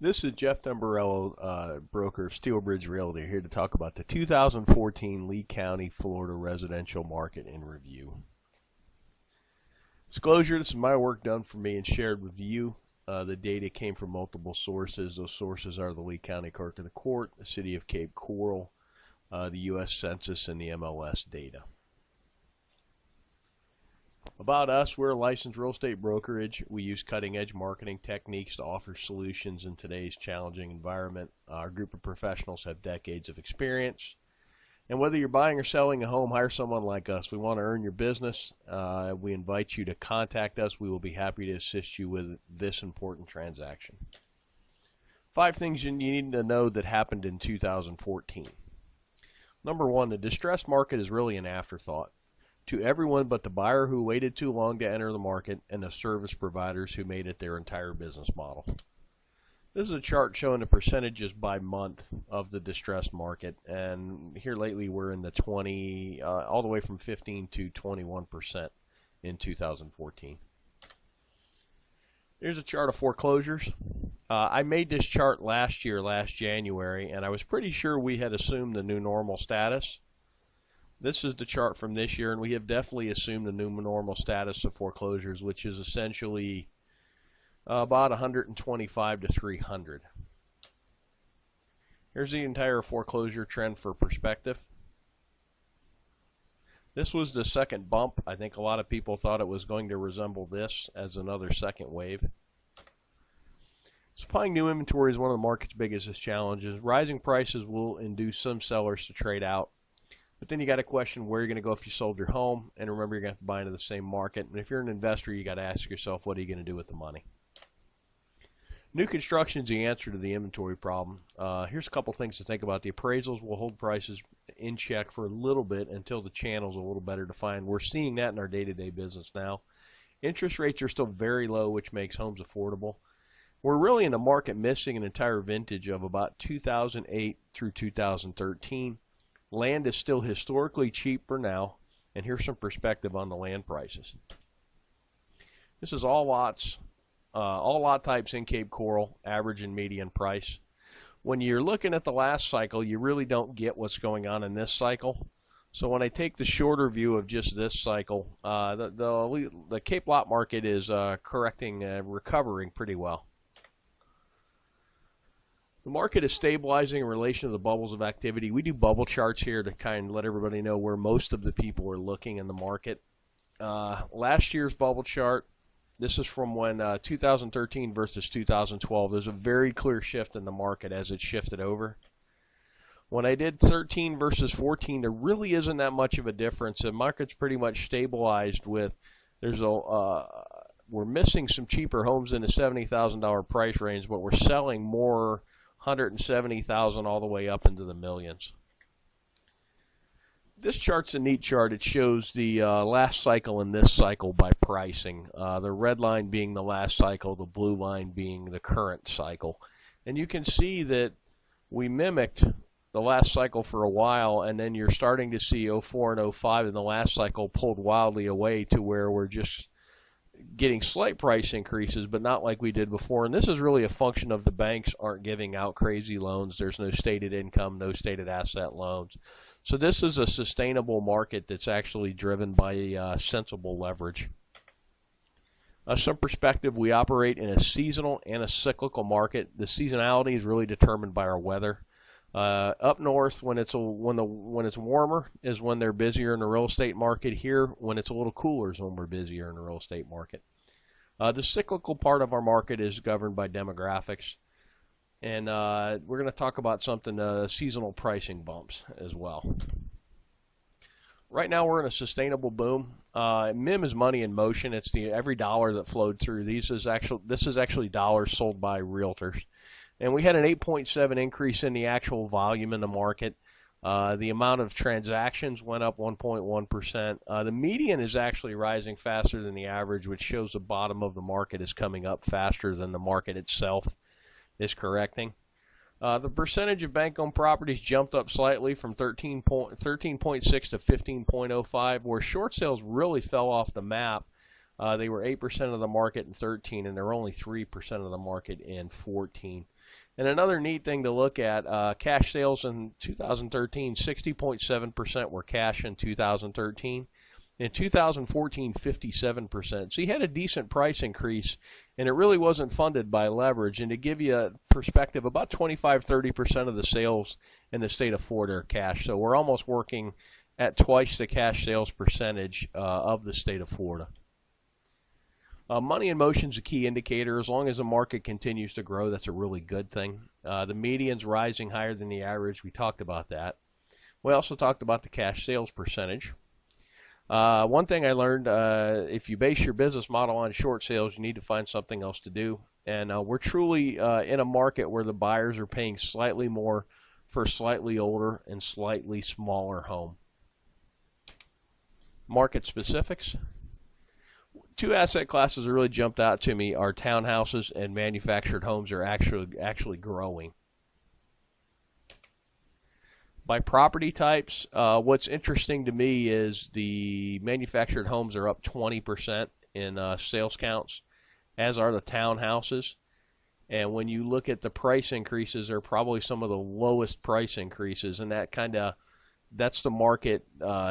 This is Jeff Dumbarello, broker of SteelBridge Realty, here to talk about the 2014 Lee County, Florida residential market in review. Disclosure, this is my work done for me and shared with you. The data came from multiple sources. Those sources are the Lee County Clerk of the Court, the City of Cape Coral, the U.S. Census, and the MLS data. About us, we're a licensed real estate brokerage. We use cutting-edge marketing techniques to offer solutions in today's challenging environment. Our group of professionals have decades of experience. And whether you're buying or selling a home, hire someone like us. We want to earn your business. We invite you to contact us. We will be happy to assist you with this important transaction. 5 things you need to know that happened in 2014. Number 1, the distressed market is really an afterthought to everyone but the buyer who waited too long to enter the market and the service providers who made it their entire business model. This is a chart showing the percentages by month of the distressed market, and here lately we're in the 20, all the way from 15 to 21% in 2014. Here's a chart of foreclosures. I made this chart last January, and I was pretty sure we had assumed the new normal status. This is the chart from this year, and we have definitely assumed the new normal status of foreclosures, which is essentially about 125 to 300. Here's the entire foreclosure trend for perspective. This was the second bump. I think a lot of people thought it was going to resemble this as another second wave. Supplying new inventory is one of the market's biggest challenges. Rising prices will induce some sellers to trade out. But then you got to question where you're going to go if you sold your home, and remember you're going to have to buy into the same market. And if you're an investor, you got to ask yourself, what are you going to do with the money? New construction is the answer to the inventory problem. Here's a couple things to think about. The appraisals will hold prices in check for a little bit until the channel's a little better defined. We're seeing that in our day-to-day business now. Interest rates are still very low, which makes homes affordable. We're really in the market missing an entire vintage of about 2008 through 2013. Land is still historically cheap for now, and here's some perspective on the land prices. This is all lots, all lot types in Cape Coral, average and median price. When you're looking at the last cycle, you really don't get what's going on in this cycle. So when I take the shorter view of just this cycle, the Cape lot market is recovering pretty well. The market is stabilizing in relation to the bubbles of activity. We do bubble charts here to kind of let everybody know where most of the people are looking in the market. Last year's bubble chart, this is from when 2013 versus 2012. There's a very clear shift in the market as it shifted over. When I did 13 versus 14, there really isn't that much of a difference. The market's pretty much stabilized with, we're missing some cheaper homes in the $70,000 price range, but we're selling more 170,000 all the way up into the millions. This chart's a neat chart. It shows the last cycle and this cycle by pricing. The red line being the last cycle, the blue line being the current cycle. And you can see that we mimicked the last cycle for a while, and then you're starting to see 04 and 05 in the last cycle pulled wildly away to where we're just getting slight price increases, but not like we did before. And this is really a function of the banks aren't giving out crazy loans. There's no stated income, no stated asset loans. So this is a sustainable market that's actually driven by sensible leverage. Some perspective, we operate in a seasonal and a cyclical market. The seasonality is really determined by our weather. Up north, when it's warmer, is when they're busier in the real estate market. Here, when it's a little cooler, is when we're busier in the real estate market. The cyclical part of our market is governed by demographics, and we're going to talk about something seasonal pricing bumps as well. Right now, we're in a sustainable boom. MIM is money in motion. It's every dollar that flowed through. This is actually dollars sold by realtors. And we had an 8.7 increase in the actual volume in the market. The amount of transactions went up 1.1%. The median is actually rising faster than the average, which shows the bottom of the market is coming up faster than the market itself is correcting. The percentage of bank-owned properties jumped up slightly from 13.6 to 15.05, where short sales really fell off the map. They were 8% of the market in 13, and they're only 3% of the market in 14. And another neat thing to look at, cash sales in 2013, 60.7% were cash in 2013. In 2014, 57%. So you had a decent price increase, and it really wasn't funded by leverage. And to give you a perspective, about 25-30% of the sales in the state of Florida are cash. So we're almost working at twice the cash sales percentage of the state of Florida. Money in motion is a key indicator. As long as the market continues to grow, that's a really good thing. The median's rising higher than the average. We talked about that. We also talked about the cash sales percentage. One thing I learned, if you base your business model on short sales, you need to find something else to do. And we're truly in a market where the buyers are paying slightly more for a slightly older and slightly smaller home. Market specifics. Two asset classes that really jumped out to me are townhouses and manufactured homes are actually growing. By property types, what's interesting to me is the manufactured homes are up 20% in sales counts, as are the townhouses. And when you look at the price increases, they're probably some of the lowest price increases, and that's the market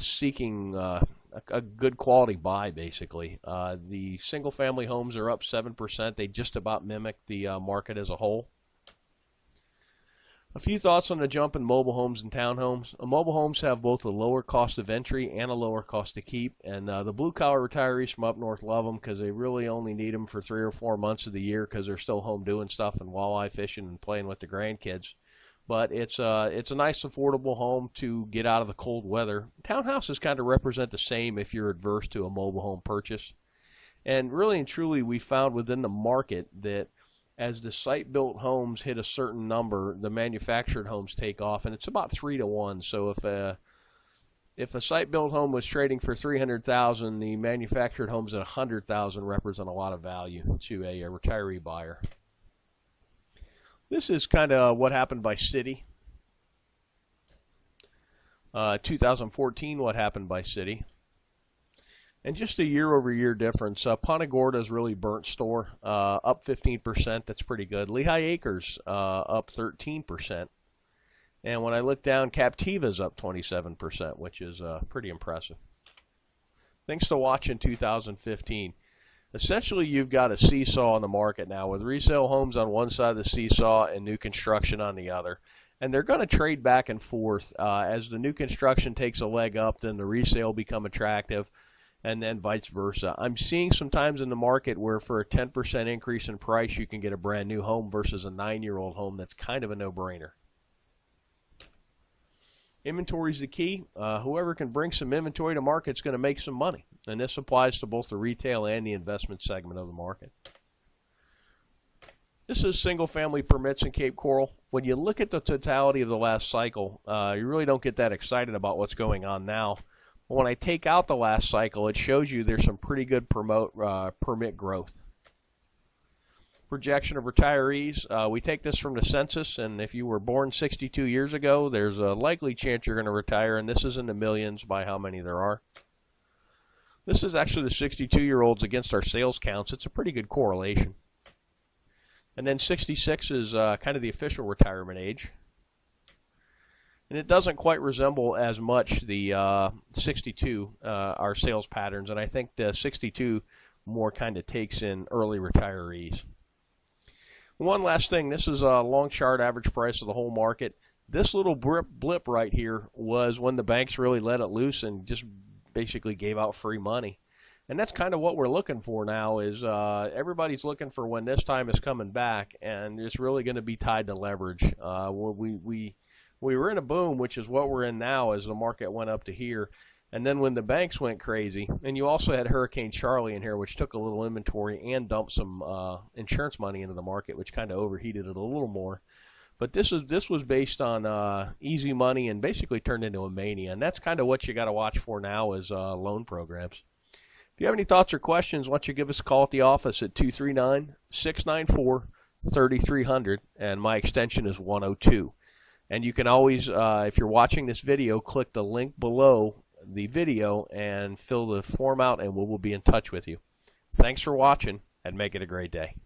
seeking a good quality buy, basically. The single-family homes are up 7%. They just about mimic the market as a whole. A few thoughts on the jump in mobile homes and townhomes. Mobile homes have both a lower cost of entry and a lower cost to keep, and the blue-collar retirees from up north love them because they really only need them for 3 or 4 months of the year because they're still home doing stuff and walleye fishing and playing with the grandkids. But it's a nice, affordable home to get out of the cold weather. Townhouses kind of represent the same if you're adverse to a mobile home purchase. And really and truly, we found within the market that as the site-built homes hit a certain number, the manufactured homes take off, and it's about 3 to 1. So if a site-built home was trading for $300,000, the manufactured homes at $100,000 represent a lot of value to a retiree buyer. This is kind of what happened by city. 2014, what happened by city. And just a year-over-year difference. Punta Gorda's really burnt store, up 15%. That's pretty good. Lehigh Acres up 13%. And when I look down, Captiva's up 27%, which is pretty impressive. Thanks to watching 2015. Essentially, you've got a seesaw in the market now with resale homes on one side of the seesaw and new construction on the other. And they're going to trade back and forth. As the new construction takes a leg up, then the resale become attractive, and then vice versa. I'm seeing sometimes in the market where for a 10% increase in price, you can get a brand new home versus a 9-year-old home. That's kind of a no-brainer. Inventory is the key. Whoever can bring some inventory to market is going to make some money. And this applies to both the retail and the investment segment of the market. This is single-family permits in Cape Coral. When you look at the totality of the last cycle, you really don't get that excited about what's going on now. But when I take out the last cycle, it shows you there's some pretty good permit growth. Projection of retirees. We take this from the census, and if you were born 62 years ago, there's a likely chance you're going to retire, and this is in the millions by how many there are. This is actually the 62-year-olds against our sales counts. It's a pretty good correlation. And then 66 is kind of the official retirement age. And it doesn't quite resemble as much the 62, our sales patterns, and I think the 62 more kind of takes in early retirees. One last thing, this is a long chart average price of the whole market. This little blip right here was when the banks really let it loose and just basically gave out free money. And that's kind of what we're looking for now is everybody's looking for when this time is coming back, and it's really going to be tied to leverage. We were in a boom, which is what we're in now as the market went up to here. And then when the banks went crazy, and you also had Hurricane Charlie in here, which took a little inventory and dumped some insurance money into the market, which kind of overheated it a little more. But this was based on easy money and basically turned into a mania. And that's kind of what you got to watch for now is loan programs. If you have any thoughts or questions, why don't you give us a call at the office at 239-694-3300, and my extension is 102. And you can always, if you're watching this video, click the link below the video and fill the form out, and we will be in touch with you. Thanks for watching, and make it a great day.